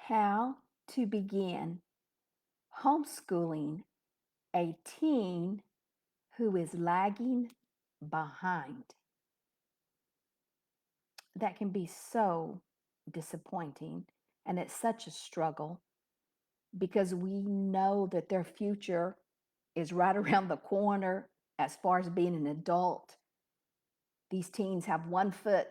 How to begin homeschooling a teen who is lagging behind. That can be so disappointing, and it's such a struggle because we know that their future is right around the corner as far as being an adult. These teens have one foot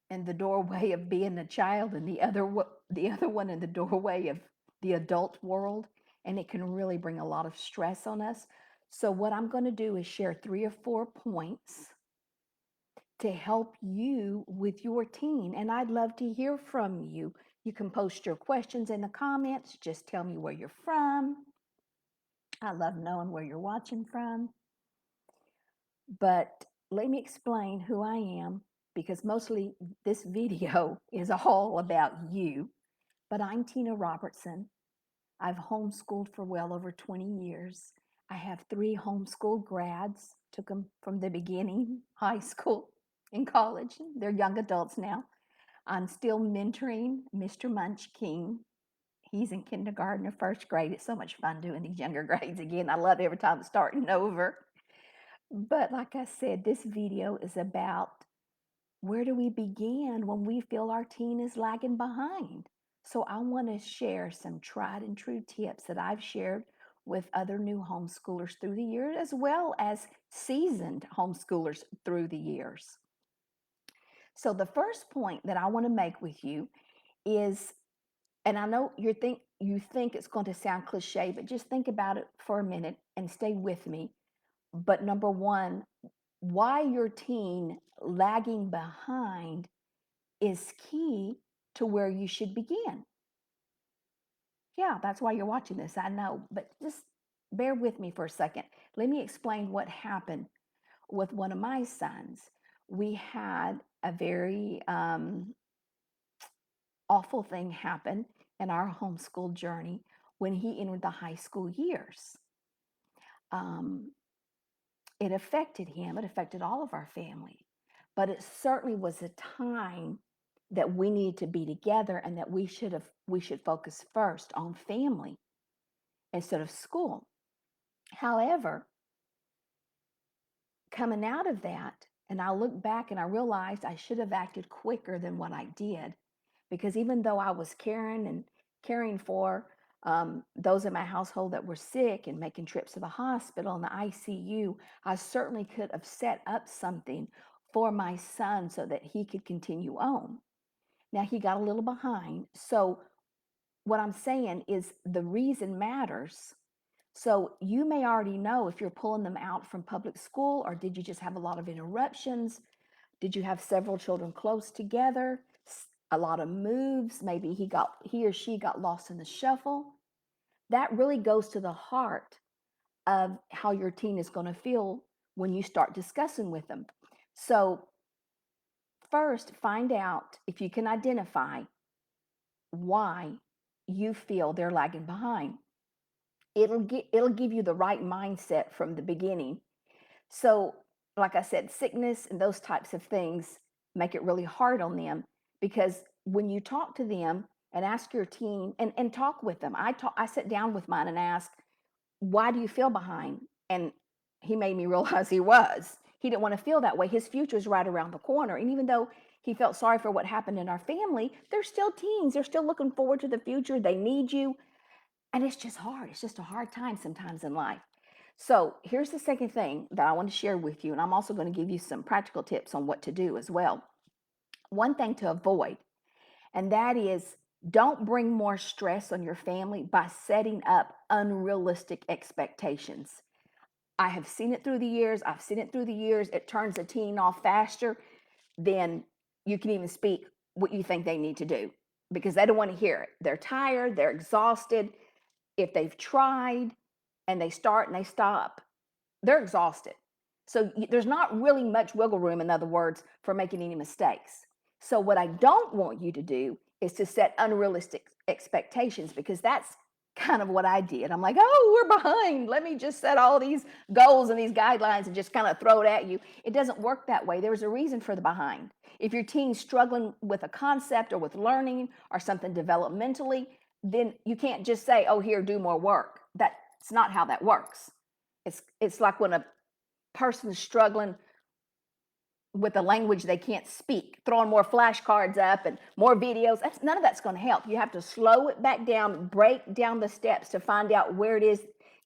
in the doorway of being a child and the other one in the doorway of the adult world, and it can really bring a lot of stress on us. So what I'm going to do is share 3 or 4 points to help you with your teen, and I'd love to hear from you. You can post your questions in the comments. Just tell me where you're from. I love knowing where you're watching from. But let me explain who I am, because mostly this video is all about you. But I'm Tina Robertson. I've homeschooled for well over 20 years. I have 3 homeschool grads, took them from the beginning, high school and college. They're young adults now. I'm still mentoring Mr. Munchkin. He's in kindergarten or first grade. It's so much fun doing these younger grades again. I love every time it's starting over. But like I said, this video is about where do we begin when we feel our teen is lagging behind? So I want to share some tried and true tips that I've shared with other new homeschoolers through the years, as well as seasoned homeschoolers through the years. So the first point that I want to make with you is, and I know you think it's going to sound cliche, but just think about it for a minute and stay with me. But number one, why your teen lagging behind is key to where you should begin. Yeah, that's why you're watching this, I know, but just bear with me for a second. Let me explain what happened with one of my sons. We had a very awful thing happen in our homeschool journey when he entered the high school years. Um, it affected him, it affected all of our family, but it certainly was a time that we needed to be together and that we should focus first on family instead of school. However, coming out of that, and I look back and I realized I should have acted quicker than what I did, because even though I was caring for those in my household that were sick and making trips to the hospital and the ICU, I certainly could have set up something for my son so that he could continue on. Now he got a little behind. So what I'm saying is the reason matters. So you may already know if you're pulling them out from public school, or did you just have a lot of interruptions? Did you have several children close together? A lot of moves? Maybe he or she got lost in the shuffle. That really goes to the heart of how your teen is going to feel when you start discussing with them. So first, find out if you can identify why you feel they're lagging behind. It'll give you the right mindset from the beginning. So, like I said, sickness and those types of things make it really hard on them, because when you talk to them and ask your teen and talk with them, I sit down with mine and ask, why do you feel behind? And he made me realize he didn't want to feel that way. His future is right around the corner. And even though he felt sorry for what happened in our family, they're still teens. They're still looking forward to the future. They need you. And it's just hard. It's just a hard time sometimes in life. So here's the second thing that I want to share with you. And I'm also going to give you some practical tips on what to do as well. One thing to avoid, and that is, don't bring more stress on your family by setting up unrealistic expectations. I have seen it through the years. I've seen it through the years. It turns a teen off faster than you can even speak what you think they need to do, because they don't want to hear it. They're tired. They're exhausted. If they've tried and they start and they stop, they're exhausted. So there's not really much wiggle room, in other words, for making any mistakes. So what I don't want you to do is to set unrealistic expectations, because that's kind of what I did. I'm like, oh, we're behind. Let me just set all these goals and these guidelines and just kind of throw it at you. It doesn't work that way. There's a reason for the behind. If your teen's struggling with a concept or with learning or something developmentally, then you can't just say, oh, here, do more work. That's not how that works. It's like when a person's struggling with a language they can't speak, throwing more flashcards up and more videos. None of that's going to help. You have to slow it back down, break down the steps to find out where it is,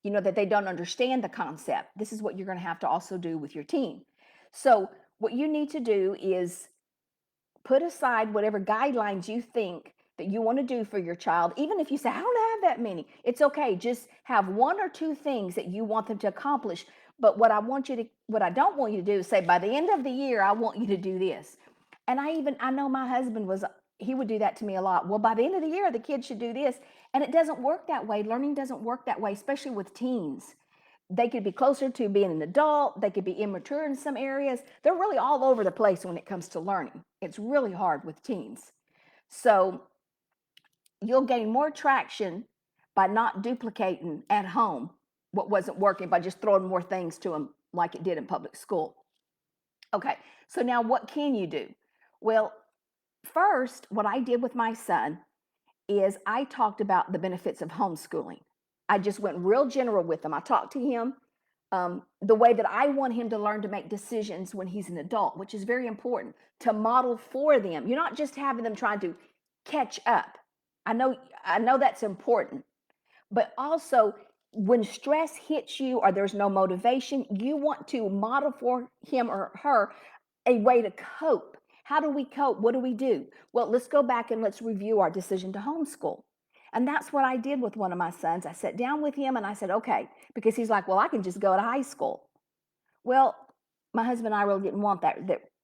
that they don't understand the concept. This is what you're going to have to also do with your teen. So, what you need to do is put aside whatever guidelines you think that you want to do for your child. Even if you say, I don't have that many, it's okay. Just have one or two things that you want them to accomplish. But what I don't want you to do is say, by the end of the year, I want you to do this. And I know my husband he would do that to me a lot. Well, by the end of the year, the kids should do this. And it doesn't work that way. Learning doesn't work that way, especially with teens. They could be closer to being an adult. They could be immature in some areas. They're really all over the place when it comes to learning. It's really hard with teens. So you'll gain more traction by not duplicating at home what wasn't working, by just throwing more things to them like it did in public school. Okay, so now what can you do? Well, first, what I did with my son is I talked about the benefits of homeschooling. I just went real general with him. I talked to him the way that I want him to learn to make decisions when he's an adult, which is very important to model for them. You're not just having them trying to catch up. I know, I know that's important, but also when stress hits you or there's no motivation, you want to model for him or her a way to cope. How do we cope? What do we do? Well, let's go back and let's review our decision to homeschool. And that's what I did with one of my sons. I sat down with him and I said, okay, because he's like, well, I can just go to high school. Well, my husband and I really didn't want that.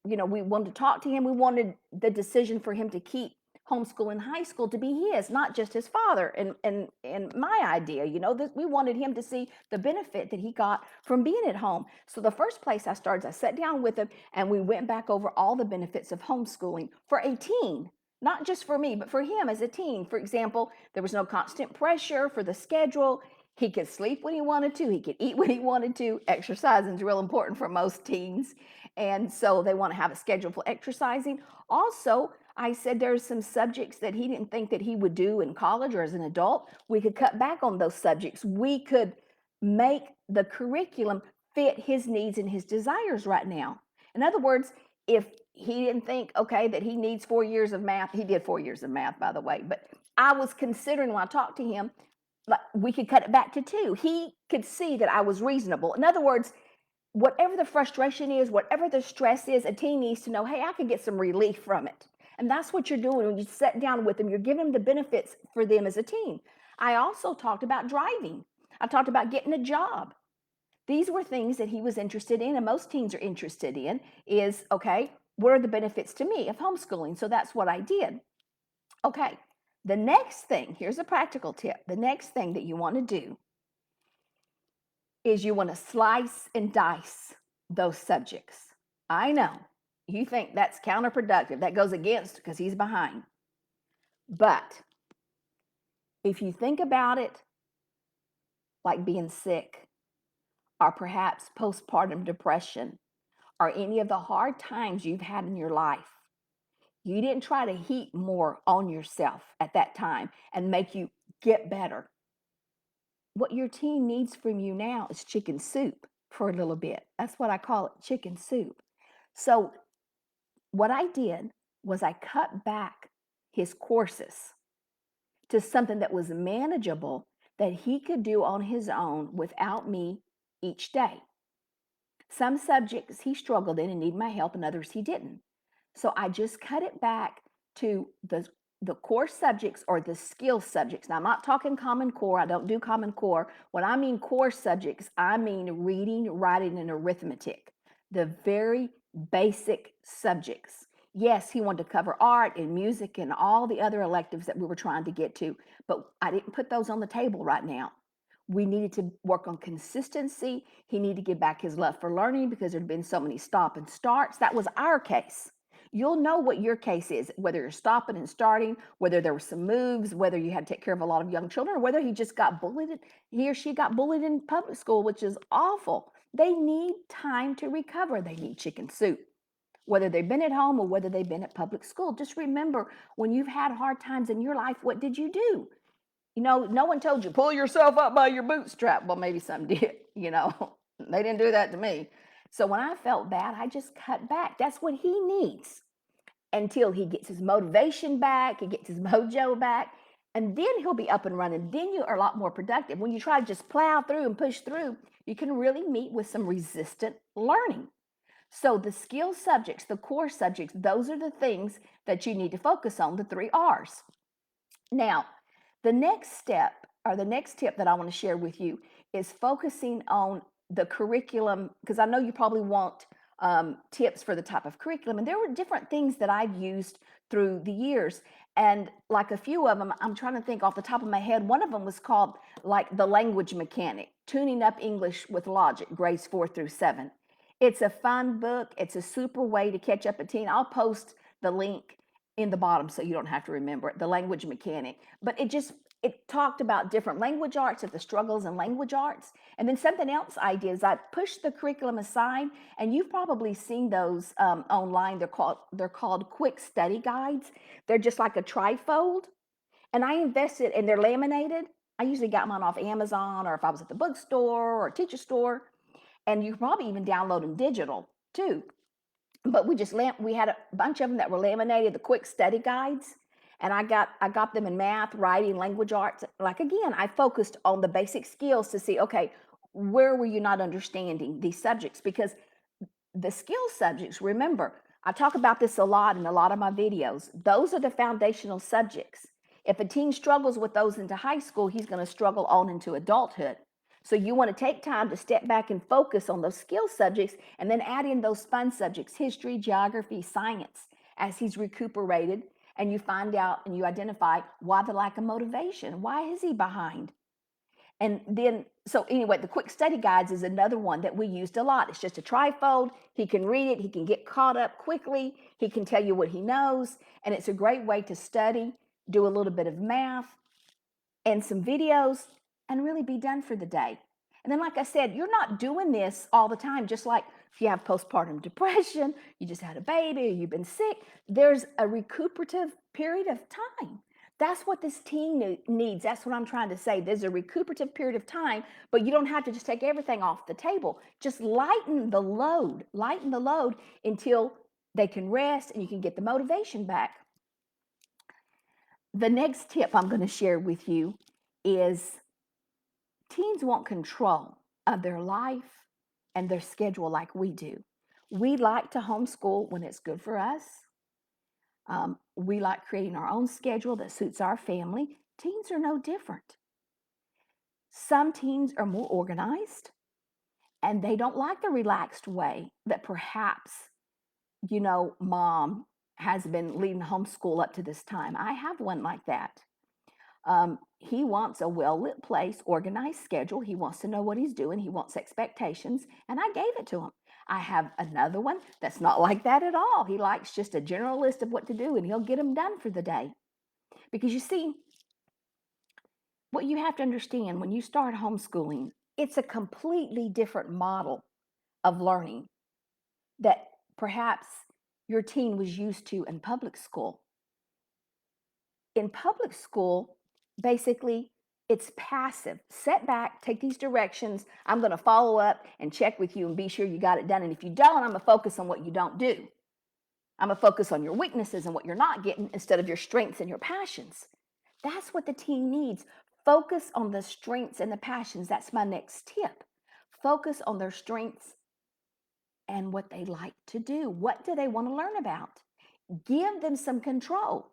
We wanted to talk to him. We wanted the decision for him to keep homeschool in high school to be his, not just his father. And my idea, that we wanted him to see the benefit that he got from being at home. So the first place I started, I sat down with him and we went back over all the benefits of homeschooling for a teen. Not just for me, but for him as a teen. For example, there was no constant pressure for the schedule. He could sleep when he wanted to. He could eat when he wanted to. Exercising is real important for most teens. And so they want to have a schedule for exercising. Also, I said there's some subjects that he didn't think that he would do in college or as an adult. We could cut back on those subjects. We could make the curriculum fit his needs and his desires right now. In other words, if he didn't think, okay, that he needs 4 years of math, he did 4 years of math, by the way, but I was considering when I talked to him, like we could cut it back to two. He could see that I was reasonable. In other words, whatever the frustration is, whatever the stress is, a teen needs to know, hey, I could get some relief from it. And that's what you're doing when you sit down with them. You're giving them the benefits for them as a teen. I also talked about driving. I talked about getting a job. These were things that he was interested in, and most teens are interested in, is, okay, what are the benefits to me of homeschooling? So that's what I did. Okay, the next thing, here's a practical tip. The next thing that you want to do is you want to slice and dice those subjects. I know you think that's counterproductive. That goes against because he's behind. But if you think about it like being sick, or perhaps postpartum depression, or any of the hard times you've had in your life, you didn't try to heap more on yourself at that time and make you get better. What your teen needs from you now is chicken soup for a little bit. That's what I call it, chicken soup. So, what I did was I cut back his courses to something that was manageable that he could do on his own without me each day. Some subjects he struggled in and needed my help, and others he didn't. So I just cut it back to the core subjects or the skill subjects. Now, I'm not talking Common Core. I don't do Common Core. When I mean core subjects, I mean reading, writing, and arithmetic, the very basic subjects. Yes, he wanted to cover art and music and all the other electives that we were trying to get to, but I didn't put those on the table right now. We needed to work on consistency. He needed to get back his love for learning because there'd been so many stop and starts. That was our case. You'll know what your case is, whether you're stopping and starting, whether there were some moves, whether you had to take care of a lot of young children, or whether he just got bullied. He or she got bullied in public school, which is awful. They need time to recover. They need chicken soup. whether they've been at home or whether they've been at public school. Just remember, when you've had hard times in your life, what did you do? No one told you, pull yourself up by your bootstrap. Well, maybe some did, they didn't do that to me. So when I felt bad, I just cut back. That's what he needs until he gets his motivation back, he gets his mojo back, and then he'll be up and running. Then you are a lot more productive. When you try to just plow through and push through, you can really meet with some resistant learning. So the skill subjects, the core subjects, those are the things that you need to focus on, the 3 R's. Now, the next step or the next tip that I want to share with you is focusing on the curriculum, because I know you probably want tips for the type of curriculum. And there were different things that I've used through the years. And like a few of them, I'm trying to think off the top of my head. One of them was called like the language mechanic, tuning up English with logic, grades 4 through 7. It's a fun book. It's a super way to catch up a teen. I'll post the link in the bottom so you don't have to remember it, the language mechanic. But it talked about different language arts, of the struggles in language arts. And then something else I did is I pushed the curriculum aside, and you've probably seen those online. They're called quick study guides. They're just like a trifold, and I invested, and they're laminated. I usually got mine off Amazon, or if I was at the bookstore or a teacher store. And you can probably even download them digital too. But we had a bunch of them that were laminated, the quick study guides, and I got them in math, writing, language arts. Like again, I focused on the basic skills to see, okay, where were you not understanding these subjects? Because the skill subjects, remember, I talk about this a lot in a lot of my videos. Those are the foundational subjects. If a teen struggles with those into high school, he's going to struggle on into adulthood. So you want to take time to step back and focus on those skill subjects, and then add in those fun subjects, history, geography, science, as he's recuperated, and you find out and you identify why the lack of motivation. Why is he behind? And then, so anyway, the quick study guides is another one that we used a lot. It's just a trifold. He can read it. He can get caught up quickly. He can tell you what he knows. And it's a great way to study, do a little bit of math and some videos, and really be done for the day. And then, like I said, you're not doing this all the time. Just like if you have postpartum depression, you just had a baby, or you've been sick, there's a recuperative period of time. That's what this teen needs. That's what I'm trying to say. There's a recuperative period of time, but you don't have to just take everything off the table. Just lighten the load until they can rest and you can get the motivation back. The next tip I'm going to share with you is teens want control of their life and their schedule like we do. We like to homeschool when it's good for us. We like creating our own schedule that suits our family. Teens are no different. Some teens are more organized, and they don't like the relaxed way that perhaps, mom has been leading homeschool up to this time. I have one like that. He wants a well-lit place, organized schedule. He wants to know what he's doing. He wants expectations, and I gave it to him. I have another one that's not like that at all. He likes just a general list of what to do, and he'll get them done for the day. Because you see, what you have to understand when you start homeschooling, it's a completely different model of learning that perhaps your teen was used to in public school. In public school, basically, it's passive. Sit back, take these directions. I'm going to follow up and check with you and be sure you got it done. And if you don't, I'm going to focus on what you don't do. I'm going to focus on your weaknesses and what you're not getting instead of your strengths and your passions. That's what the teen needs. Focus on the strengths and the passions. That's my next tip. Focus on their strengths and what they like to do. What do they want to learn about? Give them some control.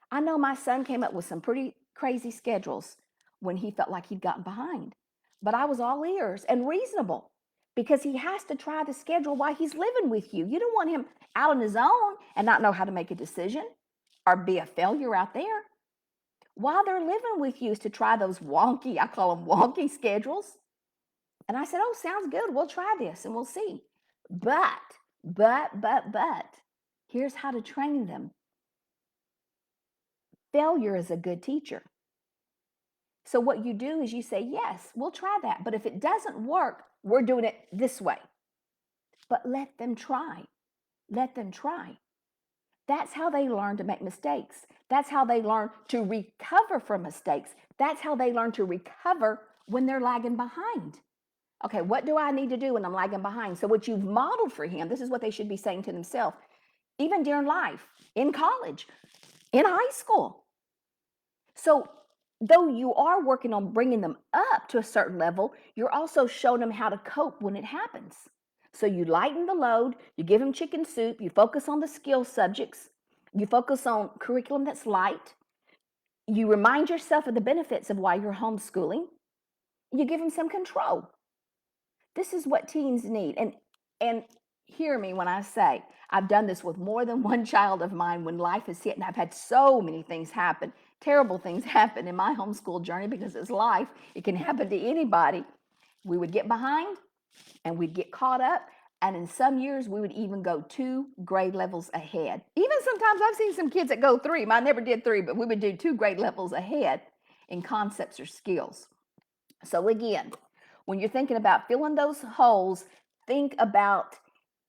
I know my son came up with some pretty crazy schedules when he felt like he'd gotten behind, but I was all ears and reasonable because he has to try the schedule while he's living with you. You don't want him out on his own and not know how to make a decision or be a failure out there. While they're living with you is to try those wonky, I call them wonky schedules. And I said, oh, sounds good. We'll try this and we'll see. But, here's how to train them. Failure is a good teacher. So what you do is you say, yes, we'll try that. But if it doesn't work, we're doing it this way. But let them try. Let them try. That's how they learn to make mistakes. That's how they learn to recover from mistakes. That's how they learn to recover when they're lagging behind. Okay, what do I need to do when I'm lagging behind? So, what you've modeled for him, this is what they should be saying to themselves, even during life, in college, in high school. So, though you are working on bringing them up to a certain level, you're also showing them how to cope when it happens. So, you lighten the load, you give them chicken soup, you focus on the skill subjects, you focus on curriculum that's light, you remind yourself of the benefits of why you're homeschooling, you give them some control. This is what teens need. And hear me when I say I've done this with more than one child of mine when life has hit, and I've had so many things happen, terrible things happen in my homeschool journey because it's life. It can happen to anybody. We would get behind and we'd get caught up. And in some years, we would even go 2 grade levels ahead. Even sometimes I've seen some kids that go 3. Mine never did 3, but we would do 2 grade levels ahead in concepts or skills. So again, when you're thinking about filling those holes, think about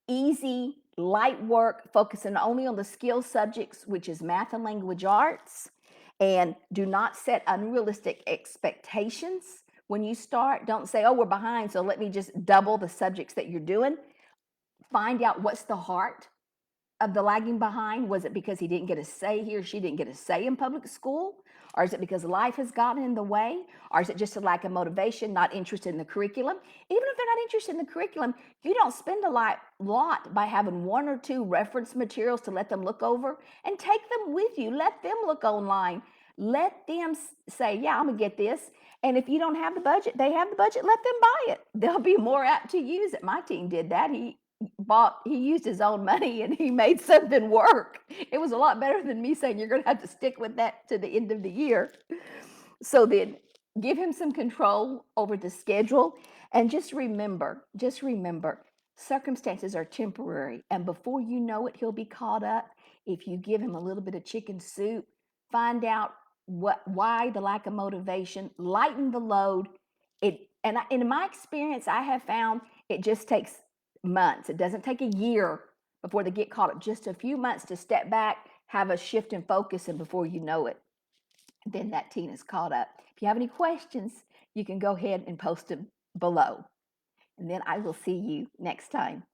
easy, light work, focusing only on the skill subjects, which is math and language arts. And do not set unrealistic expectations when you start. Don't say, oh, we're behind, so let me just double the subjects that you're doing. Find out what's the heart of the lagging behind. Was it because he didn't get a say, he or she didn't get a say in public school? Or is it because life has gotten in the way? Or is it just a lack of motivation, not interested in the curriculum? Even if they're not interested in the curriculum, you don't spend a lot by having 1 or 2 reference materials to let them look over, and take them with you. Let them look online. Let them say, yeah, I'm going to get this. And if you don't have the budget, they have the budget, let them buy it. They'll be more apt to use it. My team did that. He used his own money and he made something work. It was a lot better than me saying you're going to have to stick with that to the end of the year. So then give him some control over the schedule, and just remember, circumstances are temporary, and before you know it, he'll be caught up. If you give him a little bit of chicken soup, find out why the lack of motivation, lighten the load. In my experience, I have found it just takes months. It doesn't take a year before they get caught up. Just a few months to step back, have a shift in focus, and before you know it, then that teen is caught up. If you have any questions, you can go ahead and post them below. And then I will see you next time.